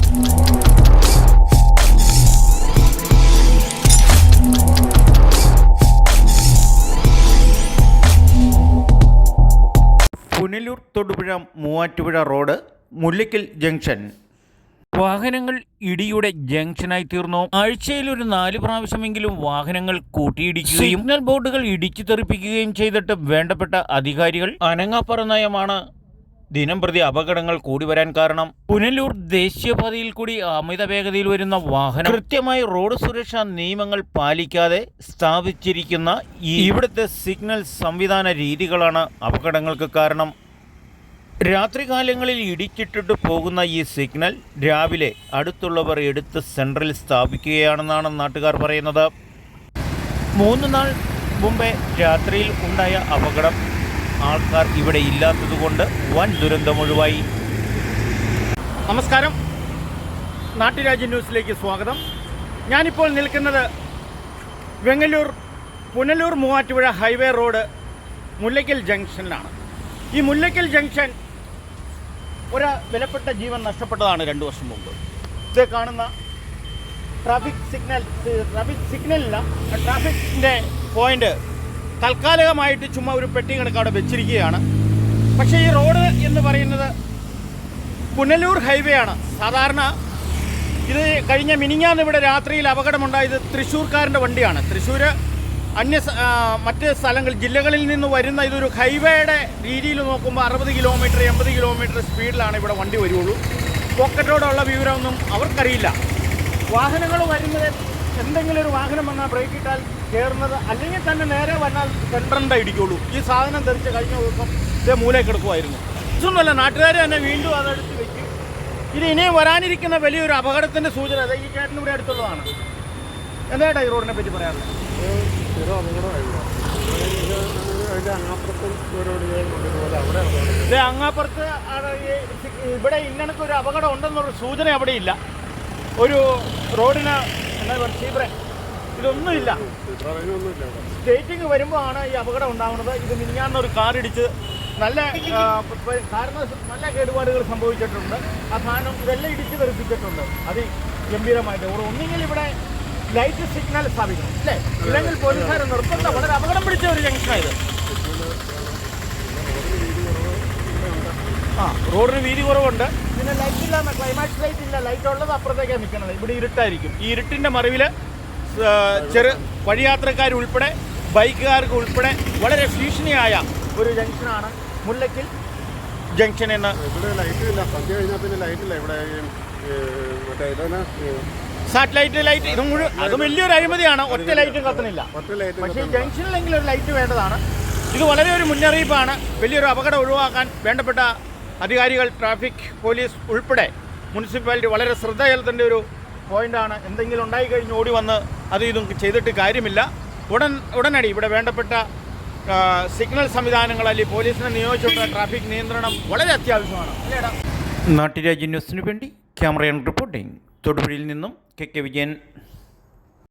Punalur Thodupuzha Muvattupuzha road Mullackal junction. വാഹനങ്ങൾ ഇടിയുടെ ജംഗ്ഷനായി തീർന്നു. ആഴ്ചയിൽ ഒരു 4 പ്രാവശ്യമെങ്കിലും വാഹനങ്ങൾ കൂട്ടിയിടിക്കുകയും സിഗ്നൽ ബോർഡുകൾ ഇടിച്ചു തെറിപ്പിക്കുകയും ചെയ്തിട്ട് വേണ്ടപ്പെട്ട അധികാരികൾ അനങ്ങാപ്പറ നയമാണ് ദിനം പ്രതി അപകടങ്ങൾ കൂടി വരാൻ കാരണം. പുനലൂർ ദേശീയപാതയിൽ കൂടി അമിത വേഗതയിൽ വരുന്ന വാഹനം കൃത്യമായി റോഡ് സുരക്ഷാ നിയമങ്ങൾ പാലിക്കാതെ സ്ഥാപിച്ചിരിക്കുന്ന ഇവിടുത്തെ സിഗ്നൽ സംവിധാന രീതികളാണ് അപകടങ്ങൾക്ക് കാരണം. രാത്രികാലങ്ങളിൽ ഇടിച്ചിട്ടിട്ട് പോകുന്ന ഈ സിഗ്നൽ രാവിലെ അടുത്തുള്ളവർ എടുത്ത് സെൻട്രൽ സ്ഥാപിക്കുകയാണെന്നാണ് നാട്ടുകാർ പറയുന്നത്. 3 നാൾ മുമ്പേ രാത്രിയിൽ ഉണ്ടായ അപകടം ആൾക്കാർ ഇവിടെ ഇല്ലാത്തതുകൊണ്ട് വൻ ദുരന്തമൊഴിവായി. നമസ്കാരം, നാട്ടുരാജ്യ ന്യൂസിലേക്ക് സ്വാഗതം. ഞാനിപ്പോൾ നിൽക്കുന്നത് പുനലൂർ മൂവാറ്റുപുഴ ഹൈവേ റോഡ് മുല്ലയ്ക്കൽ ജംഗ്ഷനിലാണ്. ഈ മുല്ലയ്ക്കൽ ജംഗ്ഷൻ ഒരു വിലപ്പെട്ട ജീവൻ നഷ്ടപ്പെട്ടതാണ് 2 വർഷം മുമ്പ്. ഇത് കാണുന്ന ട്രാഫിക് സിഗ്നലിൻ്റെ പോയിന്റ് താൽക്കാലികമായിട്ട് ചുമ്മാ ഒരു പെട്ടി കണക്ക് അവിടെ വെച്ചിരിക്കുകയാണ്. പക്ഷേ ഈ റോഡ് എന്ന് പറയുന്നത് പുനലൂർ ഹൈവേ ആണ്. സാധാരണ ഇത് കഴിഞ്ഞ മിനിഞ്ഞാന്ന് ഇവിടെ രാത്രിയിൽ അപകടമുണ്ടായത് തൃശ്ശൂർക്കാരൻ്റെ വണ്ടിയാണ്. തൃശ്ശൂർ മറ്റ് ജില്ലകളിൽ നിന്ന് വരുന്ന ഇതൊരു ഹൈവേയുടെ രീതിയിൽ നോക്കുമ്പോൾ 60 കിലോമീറ്റർ 80 കിലോമീറ്റർ സ്പീഡിലാണ് ഇവിടെ വണ്ടി വരുള്ളൂ. പോക്കറ്റ് റോഡുള്ള വിവരമൊന്നും അവർക്കറിയില്ല. വാഹനങ്ങൾ വരുന്നത് എന്തെങ്കിലും ഒരു വാഹനം വന്നാൽ ബ്രേക്ക് ഇട്ടാൽ കയറുന്നത്, അല്ലെങ്കിൽ തന്നെ നേരെ വന്നാൽ സെൻട്രലിൻ്റെ ഇടിക്കുള്ളൂ. ഈ സാധനം തെറിച്ച് കഴിഞ്ഞ ദിവസം ഇതേ മൂലയിൽ കിടക്കുമായിരുന്നു. ഇതൊന്നുമല്ല, നാട്ടുകാർ തന്നെ വീണ്ടും അതെടുത്ത് വെക്കും. ഇത് ഇനിയും വരാനിരിക്കുന്ന വലിയൊരു അപകടത്തിൻ്റെ സൂചന. അത് ഈ ചേട്ടൻ ഇവിടെ അടുത്തുള്ളതാണ്. എന്തായിട്ടാ ഈ റോഡിനെ പറ്റി പറയാറുള്ളത്? അങ്ങാപ്പുറത്ത് ഇവിടെ ഇങ്ങനത്തെ ഒരു അപകടം ഉണ്ടെന്നൊരു സൂചന അവിടെ ഇല്ല. ഒരു റോഡിന് ഇതൊന്നുമില്ല. സ്റ്റേറ്റിങ് വരുമ്പോൾ ആണ് ഈ അപകടം ഉണ്ടാകുന്നത്. ഇത് മിനിഞ്ഞാന്നൊരു കാർ ഇടിച്ച് നല്ല കേടുപാടുകൾ സംഭവിച്ചിട്ടുണ്ട്. ആ സാധനം ഇതെല്ലാം ഇടിച്ച് തെറിപ്പിച്ചിട്ടുണ്ട് അതിഗംഭീരമായിട്ട്. ഒന്നെങ്കിൽ ഇവിടെ ലൈറ്റ് സിഗ്നൽ സ്ഥാപിക്കണം, അല്ലേ? ഇല്ലെങ്കിൽ പോലീസുകാർ നിർത്തുന്ന വളരെ അപകടം പിടിച്ച ഒരു ജംഗ്ഷനായത്. റോഡിന് വീതി കുറവുണ്ട്. പിന്നെ ലൈറ്റ് ഇല്ല, ക്ലൈമാക്സ് ലൈറ്റ് ഇല്ല. ലൈറ്റ് ഉള്ളത് അപ്പുറത്തേക്കാണ് നിൽക്കുന്നത്. ഇവിടെ ഇരുട്ടായിരിക്കും. ഈ ഇരുട്ടിൻ്റെ മറവിൽ വഴിയാത്രക്കാരുൾപ്പെടെ ബൈക്കുകാർക്ക് ഉൾപ്പെടെ വളരെ ഭീഷണിയായ ഒരു ജംഗ്ഷനാണ് മുല്ലയ്ക്കൽ ജംഗ്ഷൻ എന്ന്. സാറ്റലൈറ്റ് ലൈറ്റ് ഇത് അത് വലിയൊരു അഴിമതിയാണ്. ഒറ്റ ലൈറ്റും കത്തുന്നില്ല. പക്ഷേ ഈ ജംഗ്ഷനിലെങ്കിലും ഒരു ലൈറ്റ് വേണ്ടതാണ്. ഇത് വളരെ ഒരു മുന്നറിയിപ്പാണ്. വലിയൊരു അപകടം ഒഴിവാക്കാൻ വേണ്ടപ്പെട്ട അധികാരികൾ, ട്രാഫിക് പോലീസ് ഉൾപ്പെടെ മുനിസിപ്പാലിറ്റി വളരെ ശ്രദ്ധ ചെലുത്തേണ്ട ഒരു പോയിൻ്റാണ്. എന്തെങ്കിലും ഉണ്ടായിക്കഴിഞ്ഞ് ഓടി വന്ന് ഇതും ചെയ്തിട്ട് കാര്യമില്ല. ഉടനടി ഇവിടെ വേണ്ടപ്പെട്ട സിഗ്നൽ സംവിധാനങ്ങൾ അല്ലെങ്കിൽ പോലീസിനെ നിയോഗിച്ചുള്ള ട്രാഫിക് നിയന്ത്രണം വളരെ അത്യാവശ്യമാണ്. അല്ലേടാ? നാട്ടുരാജ്യ ന്യൂസിനു വേണ്ടി ക്യാമറ റിപ്പോർട്ടിംഗ് തൊടുപുഴയിൽ നിന്നും കെ വിജയൻ.